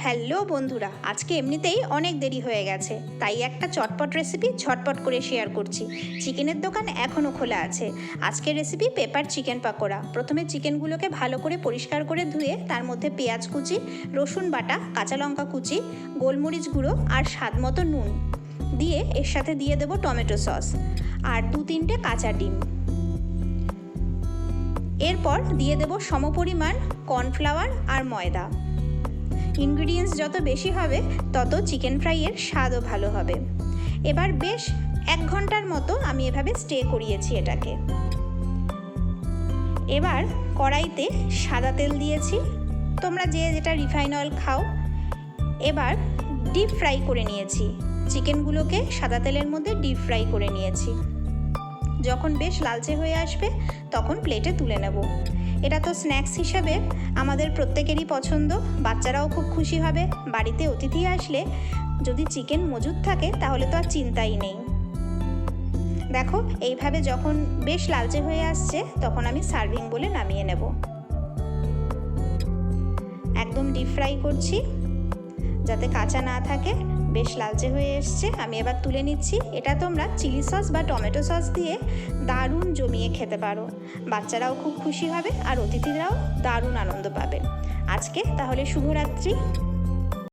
Hello বন্ধুরা, আজকে এমনিতেই অনেক দেরি হয়ে গেছে, তাই একটা চটপট রেসিপি ঝটপট করে শেয়ার করছি। চিকেনের দোকান এখনও খোলা আছে। আজকের রেসিপি পেপার চিকেন পাকোড়া। প্রথমে চিকেনগুলোকে ভালো করে পরিষ্কার করে ধুয়ে তার মধ্যে পেঁয়াজ কুচি, রসুন বাটা, কাঁচা লঙ্কা কুচি, গোলমরিচ গুঁড়ো আর স্বাদ মতো নুন দিয়ে এর সাথে দিয়ে দেবো টমেটো সস আর 2-3টে কাঁচা ডিম। এরপর দিয়ে দেবো সমপরিমাণ কর্নফ্লাওয়ার আর ময়দা। ইনগ্রিডিয়েন্টস যত বেশি হবে তত চিকেন ফ্রাইয়ের স্বাদও ভালো হবে। এবার বেশ 1 ঘন্টার মতো আমি এভাবে স্টে করিয়েছি এটাকে। এবার কড়াইতে সাদা তেল দিয়েছি, তোমরা যে যেটা রিফাইন অয়েল খাও। এবার ডিপ ফ্রাই করে নিয়েছি চিকেনগুলোকে, সাদা তেলের মধ্যে ডিপ ফ্রাই করে নিয়েছি। যখন বেশ লালচে হয়ে আসবে তখন প্লেটে তুলে নেব। এটা তো স্ন্যাক্স হিসাবে আমাদের প্রত্যেকেরই পছন্দ, বাচ্চারাও খুব খুশি হবে। বাড়িতে অতিথি আসলে যদি চিকেন মজুদ থাকে তাহলে তো আর চিন্তাই নেই। দেখো, এইভাবে যখন বেশ লালচে হয়ে আসছে তখন আমি সার্ভিং বলে নামিয়ে নেব। একদম ডিপ ফ্রাই করছি যাতে কাঁচা না থাকে। বেশ লালচে হয়ে এসছে, আমি এবার তুলে নিচ্ছি। এটা তোমরা চিলি সস বা টমেটো সস দিয়ে দারুণ জমিয়ে খেতে পারো। বাচ্চারাও খুব খুশি হবে আর অতিথিরাও দারুণ আনন্দ পাবে। আজকে তাহলে শুভরাত্রি।